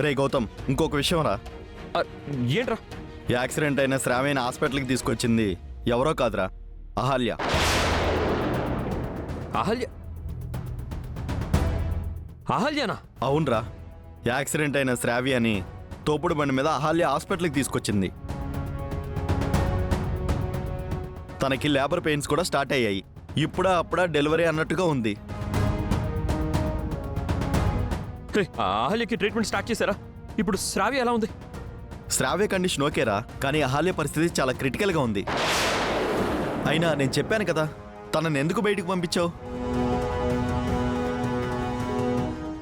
రే గౌతమ్, ఇంకొక విషయం రా. ఏంట్రా? యాక్సిడెంట్ అయిన శ్రావ్యని హాస్పిటల్కి తీసుకొచ్చింది ఎవరో కాదురా, అహల్య. అహల్య? అహల్యనా? అవునరా, యాక్సిడెంట్ అయిన శ్రావ్యని తోపుడు బండి మీద అహల్య హాస్పిటల్కి తీసుకొచ్చింది. తనకి లేబర్ పెయిన్స్ కూడా స్టార్ట్ అయ్యాయి. అప్పుడా డెలివరీ అన్నట్టుగా ఉంది. అహల్యకి ట్రీట్మెంట్ స్టార్ట్ చేశారా? ఇప్పుడు శ్రావ్య ఎలా ఉంది? శ్రావ్య కండిషన్ ఓకేరా, కానీ అహల్య పరిస్థితి చాలా క్రిటికల్గా ఉంది. అయినా నేను చెప్పాను కదా, తనని ఎందుకు బయటికి పంపించావు?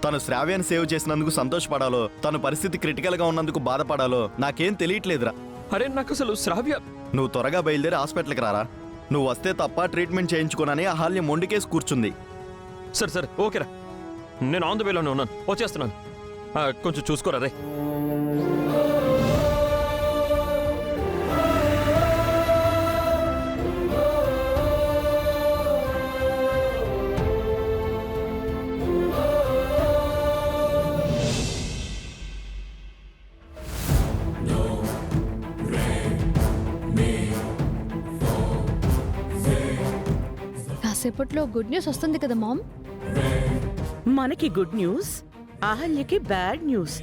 తను శ్రావ్యాన్ని సేవ్ చేసినందుకు సంతోషపడాలో, తన పరిస్థితి క్రిటికల్గా ఉన్నందుకు బాధపడాలో నాకేం తెలియట్లేదురా. అరే నాకు అసలు శ్రావ్య... నువ్వు త్వరగా బయలుదేరి హాస్పిటల్కి రారా. నువ్వు వస్తే తప్ప ట్రీట్మెంట్ చేయించుకోనని అహల్య మొండికేసి కూర్చుంది. సరే ఓకేరా, నేను ఆన్ ద వేలోనే ఉన్నాను, వచ్చేస్తున్నాను. కొంచెం చూసుకోరా రే. కాసేపట్లో గుడ్ న్యూస్ వస్తుంది కదా మామ్. మనకి గుడ్ న్యూస్, అహల్యకి బ్యాడ్ న్యూస్.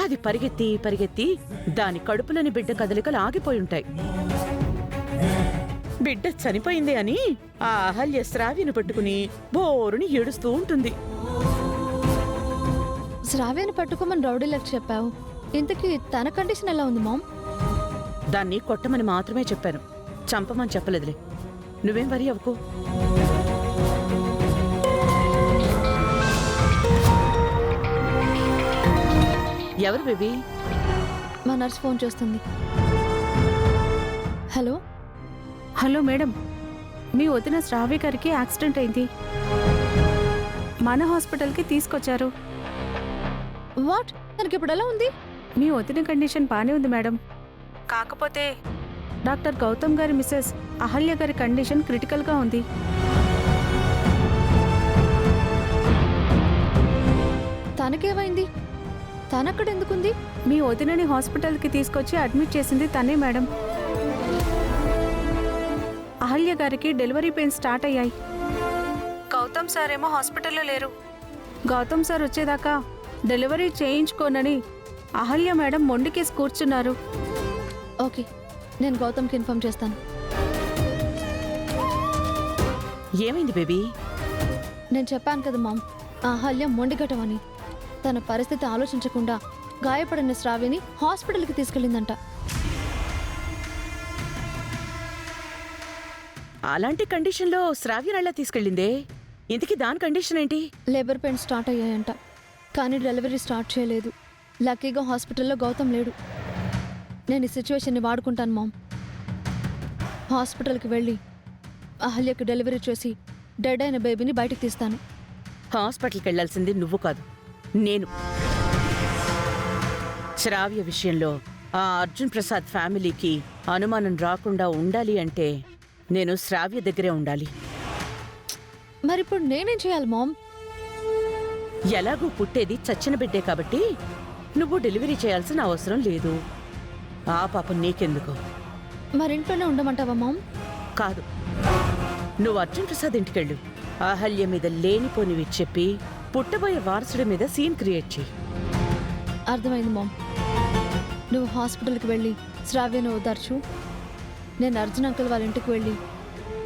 అది పరిగెత్తి పరిగెత్తి దాని కడుపులోని బిడ్డ కదలికలు ఆగిపోయి ఉంటాయి. బిడ్డ చనిపోయింది అని ఆ అహల్య శ్రావ్యను పట్టుకుని బోరుని ఏడుస్తూ ఉంటుంది. శ్రావ్యని పట్టుకోమని రౌడీలకు చెప్పావు, ఇంతకీ తన కండిషన్ ఎలా ఉంది మామ్? దాన్ని కొట్టమని మాత్రమే చెప్పాను, చంపమని చెప్పలేదులే. నువ్వేం వరి అవ్వకు. ఎవరు బేబీ? మా నర్స్ ఫోన్ చేస్తుంది. హలో హలో మేడం, మీ వదిన శ్రావ్య గారికి యాక్సిడెంట్ అయింది, మన హాస్పిటల్కి తీసుకొచ్చారు. వాట్? తనకి ఇప్పుడు ఎలా ఉంది? మీ వదిన కండిషన్ బాగానే ఉంది మేడం, కాకపోతే డాక్టర్ గౌతమ్ గారి మిస్సెస్ అహల్య గారి కండిషన్ క్రిటికల్గా ఉంది. తనకేమైంది? తనక్కడ ఎందుకుంది? మీ వదినని హాస్పిటల్కి తీసుకొచ్చి అడ్మిట్ చేసింది తనే మేడం. అహల్య గారికి డెలివరీ పెయిన్స్ స్టార్ట్ అయ్యాయి. గౌతమ్ సార్ ఏమో హాస్పిటల్లో లేరు. గౌతమ్ సార్ వచ్చేదాకా డెలివరీ చేయించుకోనని అహల్య మేడం మొండికేసి కూర్చున్నారు. ఓకే, నేను గౌతమ్కి ఇన్ఫార్మ్ చేస్తాను. ఏమైంది బేబీ? నేను చెప్పాను కదా మామ్, ఆ అహల్య మొండిగటమని. తన పరిస్థితి ఆలోచించకుండా గాయపడిన శ్రావ్యని హాస్పిటల్కి తీసుకెళ్ళిందంట. అలాంటి కండిషన్లో శ్రావ్యనల్లా తీసుకెళ్ళిందే. ఇంతకీ దాని కండిషన్ ఏంటి? లేబర్ పెయిన్ స్టార్ట్ అయ్యాయంట, కానీ డెలివరీ స్టార్ట్ చేయలేదు. లక్కీగా హాస్పిటల్లో గౌతమ్ లేడు. నేను ఈ సిచ్యువేషన్ని వాడుకుంటాను మామ్. హాస్పిటల్కి వెళ్ళి అహల్యకు డెలివరీ చేసి డెడ్ అయిన బేబీని బయటకు తీస్తాను. హాస్పిటల్కి వెళ్లాల్సింది నువ్వు కాదు, నేను. శ్రావ్య విషయంలో ఆ అర్జున్ ప్రసాద్ ఫ్యామిలీకి అనుమానం రాకుండా ఉండాలి అంటే నేను శ్రావ్య దగ్గరే ఉండాలి. మరిప్పుడు నేనేం చేయాలి మామ్? ఎలాగూ పుట్టేది చచ్చిన బిడ్డే కాబట్టి నువ్వు డెలివరీ చేయాల్సిన అవసరం లేదు. ఆ పాపం నీకెందుకు? మరింట్లోనే ఉండమంటావా మామ్? కాదు, నువ్వు అర్జున్ ప్రసాద్ ఇంటికెళ్ళు. అహల్య మీద లేనిపోనివి చెప్పి పుట్టబోయే వారసుడి మీద సీన్ క్రియేట్ చేయి. అర్థమైంది మామ్. నువ్వు హాస్పిటల్కి వెళ్ళి శ్రావ్యను ఓదార్చు. నేను అర్జున్ అంకుల్ వాళ్ళ ఇంటికి వెళ్ళి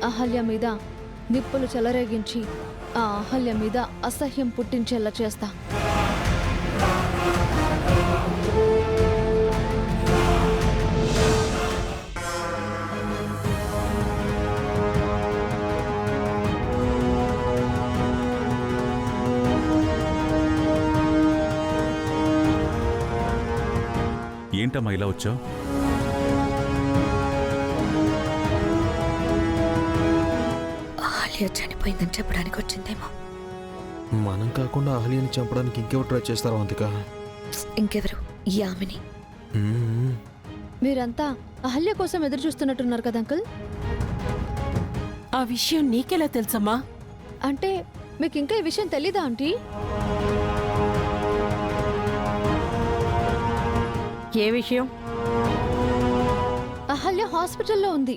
అహల్య మీద నిప్పులు చెలరేగించి ఆ అహల్య మీద అసహ్యం పుట్టించేలా చేస్తా. ఏంటమ్మా ఇలా వచ్చావు? అహల్య చనిపోయిందని చెప్పడానికి వచ్చిందేమో. మనం కాకుండా అహల్యని చంపడానికి ఇంకెవరు ట్రై చేస్తారో అంతిక? ఇంకెవరు? యామిని. మీరంతా అహల్య కోసం ఎదురు చూస్తున్నట్టున్నారు కదా అంకుల్? ఆ విషయం నీకెలా తెలుసమ్మా? అంటే మీకు ఇంకా ఈ విషయం తెలీదా ఆంటీ? ఏ విషయం? అహల్య హాస్పిటల్లో ఉంది.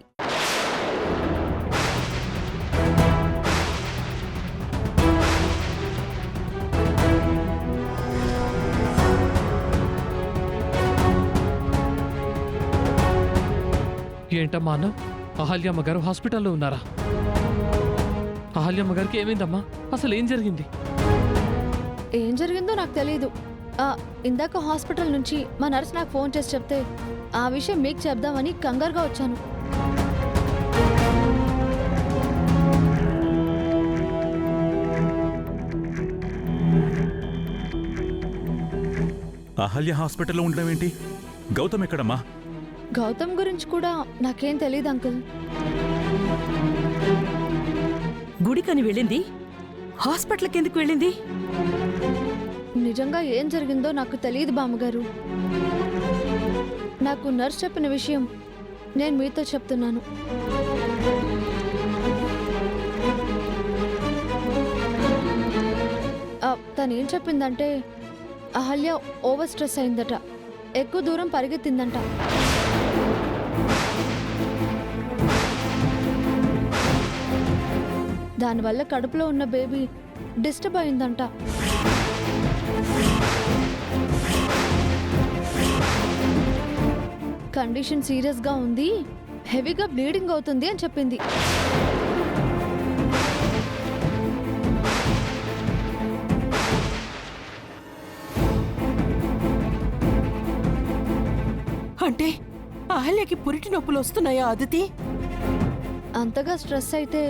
ఏంటమ్మా అన్న, అహల్యమ్మ గారు హాస్పిటల్లో ఉన్నారా? అహల్యమ్మ గారికి ఏమైందమ్మా? అసలు ఏం జరిగింది? ఏం జరిగిందో నాకు తెలియదు. ఇందాక హాస్పిటల్ నుంచి మా నర్స్ నాకు ఫోన్ చేసి చెప్తే ఆ విషయం మీకు చెప్దామని కంగారుగా వచ్చాను. అహల్య హాస్పిటల్లో ఉండడం ఏంటి? గౌతమ్ ఎక్కడమ్మా? గౌతమ్ గురించి కూడా నాకేం తెలియదు అంకుల్. గుడికని వెళ్ళింది, హాస్పిటల్కి ఎందుకు వెళ్ళింది? నిజంగా ఏం జరిగిందో నాకు తెలియదు బామ్మగారు. నాకు నర్స్ చెప్పిన విషయం నేను మీతో చెప్తున్నాను. తను ఏం చెప్పిందంటే అహల్య ఓవర్ స్ట్రెస్ అయిందట, ఎక్కువ దూరం పరిగెత్తిందంట. దానివల్ల కడుపులో ఉన్న బేబీ డిస్టర్బ్ అయిందంట. కండిషన్ సీరియస్గా ఉంది, హెవీగా బ్లీడింగ్ అవుతుంది అని చెప్పింది. అంటే అహల్యకి పురిటి నొప్పులు వస్తున్నాయా అదితి? అంతగా స్ట్రెస్ అయితే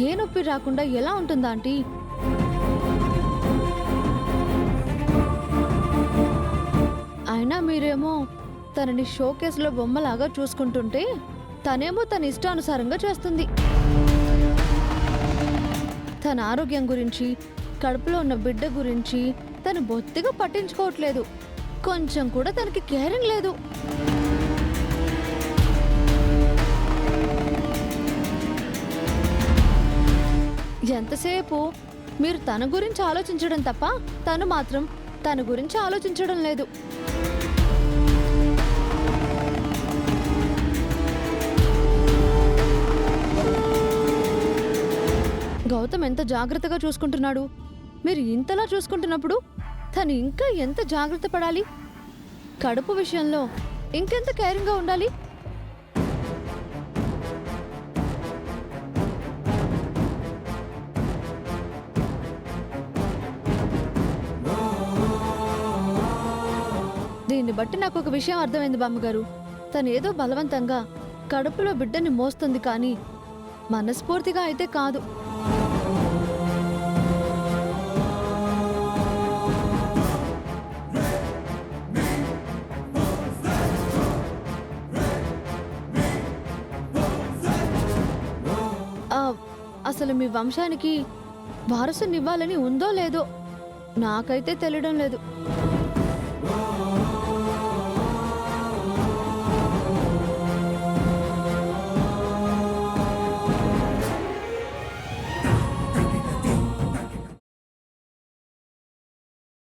ఏ నొప్పి రాకుండా ఎలా ఉంటుందా ఆంటీ? అయినా మీరేమో తనని షోకేస్లో బొమ్మలాగా చూసుకుంటుంటే తనేమో తన ఇష్టానుసారంగా చేస్తుంది. తన ఆరోగ్యం గురించి, కడుపులో ఉన్న బిడ్డ గురించి తను బొత్తిగా పట్టించుకోవట్లేదు. కొంచెం కూడా తనకి కేరింగ్ లేదు. ఎంతసేపు మీరు తన గురించి ఆలోచించడం తప్ప తను మాత్రం తన గురించి ఆలోచించడం లేదు. గౌతమ్ ఎంత జాగ్రత్తగా చూసుకుంటున్నాడు. మీరు ఇంతలా చూసుకుంటున్నప్పుడు తను ఇంకా ఎంత జాగ్రత్త పడాలి. కడుపు విషయంలో ఇంకెంత కేరింగ్గా ఉండాలి. దీన్ని బట్టి నాకు ఒక విషయం అర్థమైంది బామ్మగారు. తనేదో బలవంతంగా కడుపులో బిడ్డని మోస్తుంది, కానీ మనస్ఫూర్తిగా అయితే కాదు. అసలు మీ వంశానికి వారసునివ్వాలని ఉందో లేదో నాకైతే తెలియడం లేదు.